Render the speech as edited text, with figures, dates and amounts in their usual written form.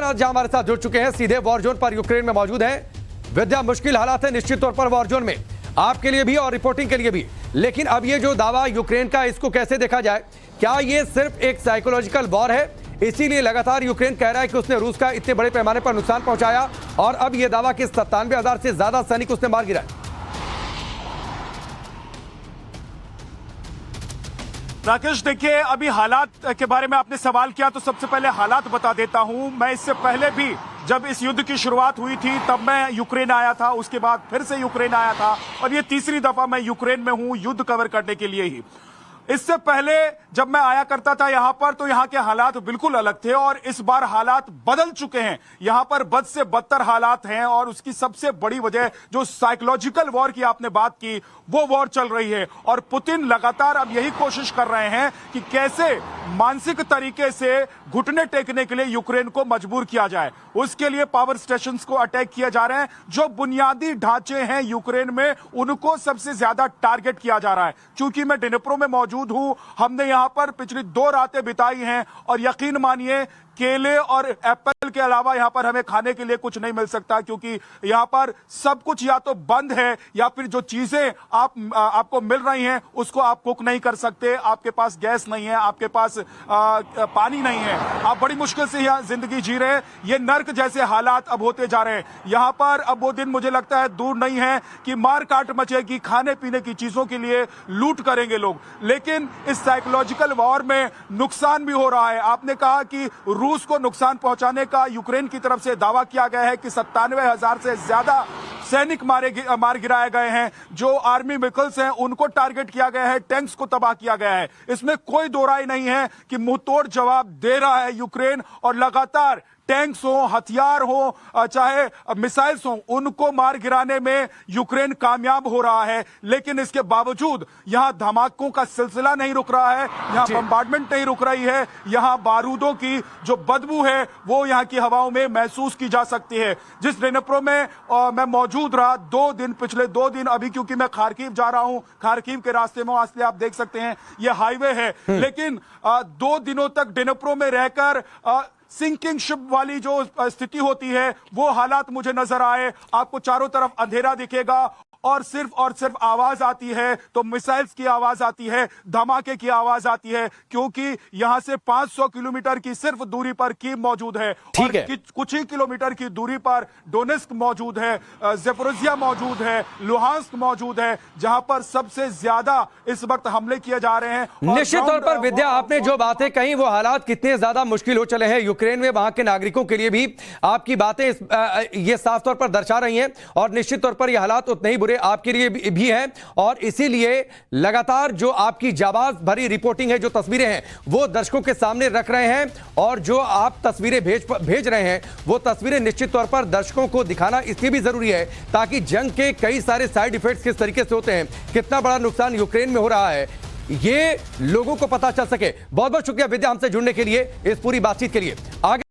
विद्यानाथ जहां हमारे साथ जुड़ चुके हैं, सीधे वॉर जोन पर यूक्रेन में मौजूद हैं। विद्या, मुश्किल हालात है निश्चित तौर पर वॉर जोन में, आपके लिए भी और रिपोर्टिंग के लिए भी। लेकिन अब ये जो दावा यूक्रेन का, इसको कैसे देखा जाए? क्या ये सिर्फ एक साइकोलॉजिकल वॉर है, इसीलिए लगातार यूक्रेन कह रहा है कि उसने रूस का इतने बड़े पैमाने पर नुकसान पहुंचाया और अब यह दावा कि 97,000 से ज्यादा सैनिक उसने मार गिराए? राकेश, देखिए, अभी हालात के बारे में आपने सवाल किया तो सबसे पहले हालात बता देता हूं। मैं इससे पहले भी जब इस युद्ध की शुरुआत हुई थी तब मैं यूक्रेन आया था, उसके बाद फिर से यूक्रेन आया था और ये तीसरी दफा मैं यूक्रेन में हूं युद्ध कवर करने के लिए ही। इससे पहले जब मैं आया करता था यहां पर तो यहां के हालात बिल्कुल अलग थे और इस बार हालात बदल चुके हैं। यहां पर बद से बदतर हालात हैं और उसकी सबसे बड़ी वजह जो साइकोलॉजिकल वॉर की आपने बात की, वो वॉर चल रही है और पुतिन लगातार अब यही कोशिश कर रहे हैं कि कैसे मानसिक तरीके से घुटने टेकने के लिए यूक्रेन को मजबूर किया जाए। उसके लिए पावर स्टेशंस को अटैक किया जा रहे हैं, जो बुनियादी ढांचे हैं यूक्रेन में उनको सबसे ज्यादा टारगेट किया जा रहा है। क्योंकि मैं डिनिप्रो में मौजूद हूं, हमने यहां पर पिछली 2 रातें बिताई हैं और यकीन मानिए केले और एप्पल के अलावा यहां पर हमें खाने के लिए कुछ नहीं मिल सकता, क्योंकि यहां पर सब कुछ या तो बंद है या फिर जो चीजें आपको मिल रही हैं उसको आप कुक नहीं कर सकते। आपके पास गैस नहीं है, आपके पास पानी नहीं है, आप बड़ी मुश्किल से यहां जिंदगी जी रहे हैं। ये नर्क जैसे हालात अब होते जा रहे हैं। यहां पर अब वो दिन मुझे लगता है दूर नहीं है कि मार काट मचेगी, खाने पीने की चीजों के लिए लूट करेंगे लोग। लेकिन इस साइकोलॉजिकल वॉर में नुकसान भी हो रहा है। आपने कहा कि रूस को नुकसान पहुंचाने का यूक्रेन की तरफ से दावा किया गया है कि 97,000 से ज्यादा सैनिक मार गिराए गए हैं। जो आर्मी व्हीकल्स हैं उनको टारगेट किया गया है, टैंक्स को तबाह किया गया है। इसमें कोई दो राय नहीं है कि मुंहतोड़ जवाब दे रहा है यूक्रेन और लगातार टैंक्स हो, हथियार हो, चाहे मिसाइल्स हो, उनको मार गिराने में यूक्रेन कामयाब हो रहा है। लेकिन इसके बावजूद यहां धमाकों का सिलसिला नहीं रुक रहा है, यहां बम्बार्डमेंट नहीं रुक रही है, यहां बारूदों की जो बदबू है वो यहां की हवाओं में महसूस की जा सकती है। जिस डिनिप्रो में मैं मौजूद रहा 2 दिन, पिछले 2 दिन, अभी क्योंकि मैं खार्किव जा रहा हूं, खार्किव के रास्ते में, इसलिए आप देख सकते हैं ये हाईवे है। लेकिन 2 दिनों तक डिनिप्रो में रहकर सिंकिंग शिप वाली जो स्थिति होती है वो हालात मुझे नजर आए। आपको चारों तरफ अंधेरा दिखेगा और सिर्फ आवाज आती है तो मिसाइल्स की आवाज आती है, धमाके की आवाज आती है, क्योंकि यहां से 500 किलोमीटर की सिर्फ दूरी पर कीव मौजूद है और कुछ ही किलोमीटर की दूरी पर डोनेस्क मौजूद है, ज़ेपोरिज़िया मौजूद है, लुहांस्क मौजूद है, जहां पर सबसे ज्यादा इस वक्त हमले किए जा रहे हैं। निश्चित तौर पर विद्या, आपने जो बातें कही वो हालात कितने ज्यादा मुश्किल हो चले हैं यूक्रेन में, वहां के नागरिकों के लिए भी आपकी बातें ये साफ तौर पर दर्शा रही हैं और निश्चित तौर पर ये हालात उतने ही बुरे आपके लिए भी है। और इसीलिए लगातार जो आपकी जाबाज भरी रिपोर्टिंग है, जो तस्वीरें हैं वो दर्शकों के सामने रख रहे हैं और जो आप तस्वीरें भेज रहे हैं वो तस्वीरें निश्चित तौर पर दर्शकों को दिखाना इसलिए भी जरूरी है ताकि जंग के कई सारे साइड इफेक्ट्स किस तरीके से होते हैं, कितना बड़ा नुकसान यूक्रेन में हो रहा है, ये लोगों को पता चल सके। बहुत बहुत शुक्रिया विद्या हमसे जुड़ने के लिए, इस पूरी बातचीत के लिए। आगे